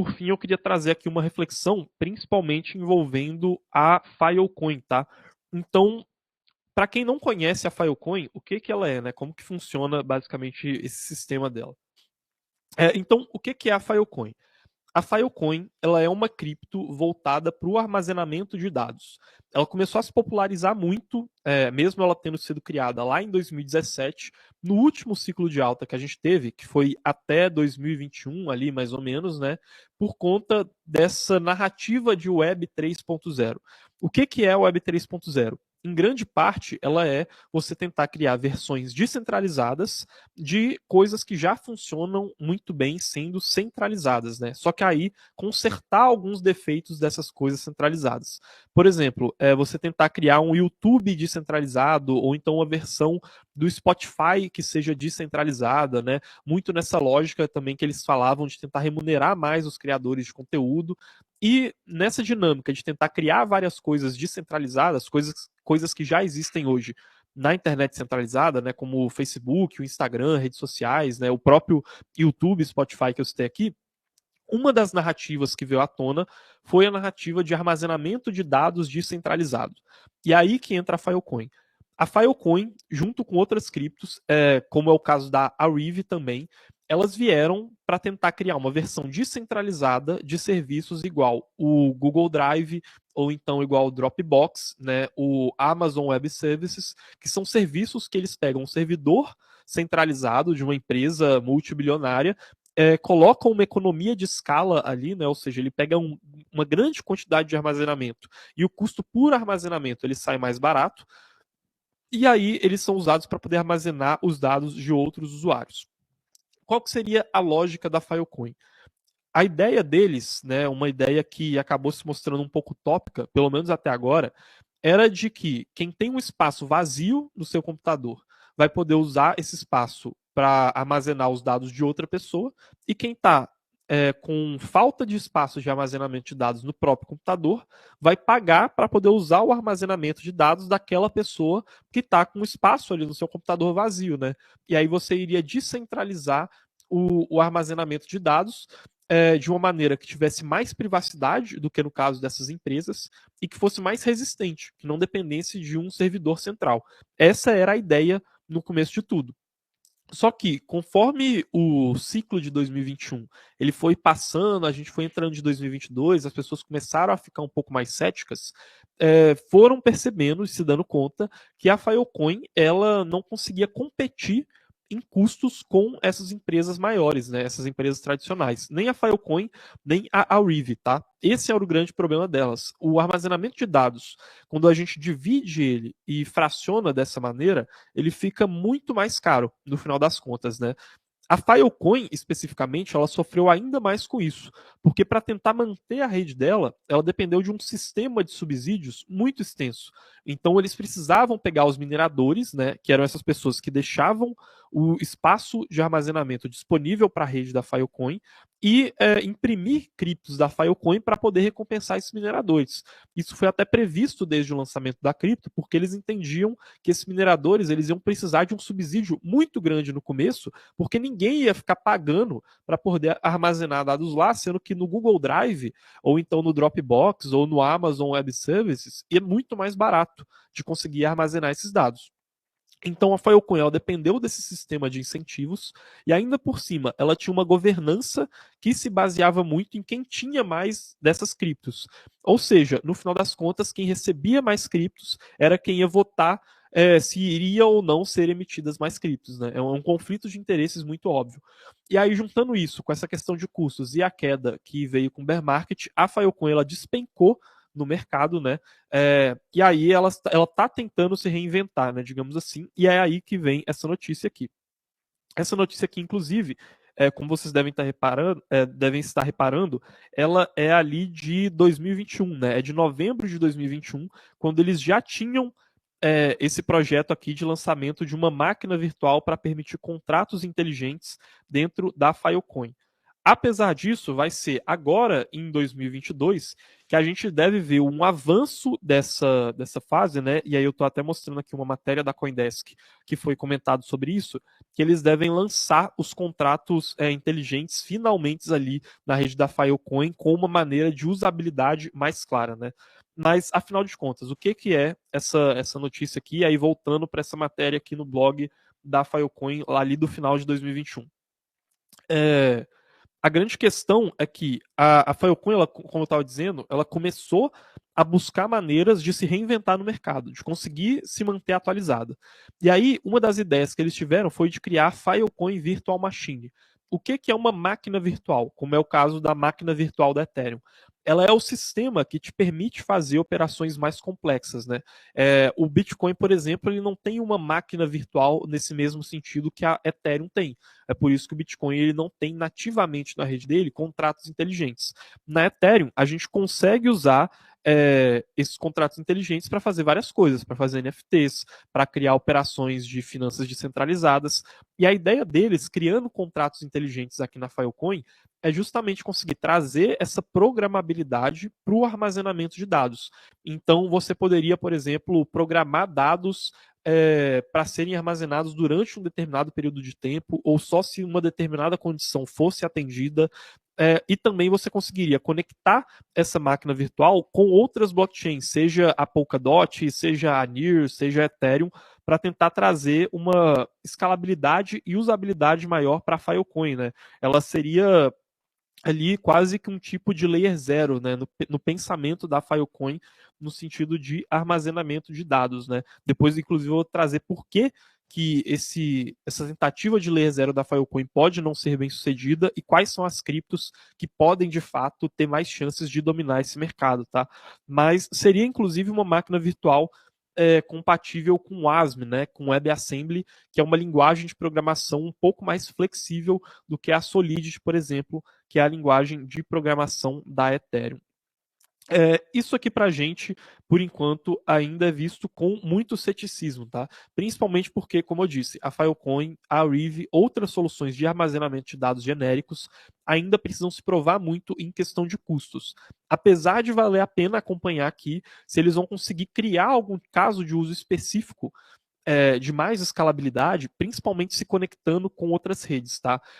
por fim, eu queria trazer aqui uma reflexão, principalmente envolvendo a Filecoin, tá? Então, para quem não conhece a Filecoin, o que que ela é, né? Como que funciona basicamente esse sistema dela? Então, o que que é a Filecoin? A Filecoin, ela é uma cripto voltada para o armazenamento de dados. Ela começou a se popularizar muito, mesmo ela tendo sido criada lá em 2017, no último ciclo de alta que a gente teve, que foi até 2021 ali mais ou menos, né, por conta dessa narrativa de Web 3.0. O que que é a Web 3.0? Em grande parte, ela é você tentar criar versões descentralizadas de coisas que já funcionam muito bem sendo centralizadas, né? Só que aí consertar alguns defeitos dessas coisas centralizadas. Por exemplo, você tentar criar um YouTube descentralizado ou então uma versão do Spotify que seja descentralizada, né? Muito nessa lógica também que eles falavam de tentar remunerar mais os criadores de conteúdo. E nessa dinâmica de tentar criar várias coisas descentralizadas, coisas que já existem hoje na internet centralizada, né, como o Facebook, o Instagram, redes sociais, né, o próprio YouTube, Spotify que eu citei aqui, uma das narrativas que veio à tona foi a narrativa de armazenamento de dados descentralizado. E aí que entra a Filecoin. A Filecoin, junto com outras criptos, como é o caso da Aarive também, elas vieram para tentar criar uma versão descentralizada de serviços igual o Google Drive ou então igual o Dropbox, né, o Amazon Web Services, que são serviços que eles pegam um servidor centralizado de uma empresa multibilionária, colocam uma economia de escala ali, né, ou seja, ele pega uma grande quantidade de armazenamento e o custo por armazenamento ele sai mais barato, e aí eles são usados para poder armazenar os dados de outros usuários. Qual que seria a lógica da Filecoin? A ideia deles, né, uma ideia que acabou se mostrando um pouco tópica, pelo menos até agora, era de que quem tem um espaço vazio no seu computador vai poder usar esse espaço para armazenar os dados de outra pessoa, e quem está com falta de espaço de armazenamento de dados no próprio computador vai pagar para poder usar o armazenamento de dados daquela pessoa que está com espaço ali no seu computador vazio, né? E aí você iria descentralizar o armazenamento de dados de uma maneira que tivesse mais privacidade do que no caso dessas empresas e que fosse mais resistente, que não dependesse de um servidor central. Essa era a ideia no começo de tudo. Só que, conforme o ciclo de 2021 ele foi passando, a gente foi entrando de 2022, as pessoas começaram a ficar um pouco mais céticas, foram percebendo e se dando conta que a Filecoin ela não conseguia competir em custos com essas empresas maiores, né, essas empresas tradicionais. Nem a Filecoin, nem a Aarive, tá? Esse era o grande problema delas. O armazenamento de dados, quando a gente divide ele e fraciona dessa maneira, ele fica muito mais caro no final das contas, né? A Filecoin, especificamente, ela sofreu ainda mais com isso, porque para tentar manter a rede dela, ela dependeu de um sistema de subsídios muito extenso. Então, eles precisavam pegar os mineradores, né, que eram essas pessoas que deixavam o espaço de armazenamento disponível para a rede da Filecoin e imprimir criptos da Filecoin para poder recompensar esses mineradores. Isso foi até previsto desde o lançamento da cripto, porque eles entendiam que esses mineradores eles iam precisar de um subsídio muito grande no começo, porque ninguém ia ficar pagando para poder armazenar dados lá, sendo que no Google Drive, ou então no Dropbox, ou no Amazon Web Services, é muito mais barato de conseguir armazenar esses dados. Então a Filecoin ela dependeu desse sistema de incentivos e ainda por cima ela tinha uma governança que se baseava muito em quem tinha mais dessas criptos. Ou seja, no final das contas, quem recebia mais criptos era quem ia votar se iria ou não ser emitidas mais criptos. Né? É um conflito de interesses muito óbvio. E aí, juntando isso com essa questão de custos e a queda que veio com o bear market, a Filecoin ela despencou no mercado, né? E aí ela tá tentando se reinventar, né? Digamos assim. E é aí que vem essa notícia aqui. Essa notícia aqui, inclusive, como vocês devem estar reparando, ela é ali de 2021, né? É de novembro de 2021, quando eles já tinham esse projeto aqui de lançamento de uma máquina virtual para permitir contratos inteligentes dentro da Filecoin. Apesar disso, vai ser agora, em 2022, que a gente deve ver um avanço dessa fase, né? E aí eu estou até mostrando aqui uma matéria da CoinDesk que foi comentado sobre isso, que eles devem lançar os contratos inteligentes finalmente ali na rede da Filecoin com uma maneira de usabilidade mais clara, né? Mas, afinal de contas, o que, que é essa notícia aqui? E aí, voltando para essa matéria aqui no blog da Filecoin, ali do final de 2021. A grande questão é que a Filecoin, ela, como eu estava dizendo, ela começou a buscar maneiras de se reinventar no mercado, de conseguir se manter atualizada. E aí, uma das ideias que eles tiveram foi de criar a Filecoin Virtual Machine. O que, que é uma máquina virtual? Como é o caso da máquina virtual da Ethereum. Ela é o sistema que te permite fazer operações mais complexas, né? O Bitcoin, por exemplo, ele não tem uma máquina virtual nesse mesmo sentido que a Ethereum tem. É por isso que o Bitcoin ele não tem nativamente na rede dele contratos inteligentes. Na Ethereum, a gente consegue usar esses contratos inteligentes para fazer várias coisas, para fazer NFTs, para criar operações de finanças descentralizadas. E a ideia deles, criando contratos inteligentes aqui na Filecoin, é justamente conseguir trazer essa programabilidade para o armazenamento de dados. Então, você poderia, por exemplo, programar dados para serem armazenados durante um determinado período de tempo, ou só se uma determinada condição fosse atendida. E também você conseguiria conectar essa máquina virtual com outras blockchains, seja a Polkadot, seja a Near, seja a Ethereum, para tentar trazer uma escalabilidade e usabilidade maior para a Filecoin, né? Ela seria ali quase que um tipo de layer zero, né, no pensamento da Filecoin, no sentido de armazenamento de dados, né. Depois, inclusive, eu vou trazer por que essa tentativa de layer zero da Filecoin pode não ser bem sucedida e quais são as criptos que podem, de fato, ter mais chances de dominar esse mercado, tá? Mas seria, inclusive, uma máquina virtual compatível com o ASM, né, com WebAssembly, que é uma linguagem de programação um pouco mais flexível do que a Solidity, por exemplo, que é a linguagem de programação da Ethereum. Isso aqui para a gente, por enquanto, ainda é visto com muito ceticismo, tá? Principalmente porque, como eu disse, a Filecoin, a Rive, outras soluções de armazenamento de dados genéricos ainda precisam se provar muito em questão de custos. Apesar de valer a pena acompanhar aqui se eles vão conseguir criar algum caso de uso específico de mais escalabilidade, principalmente se conectando com outras redes, tá?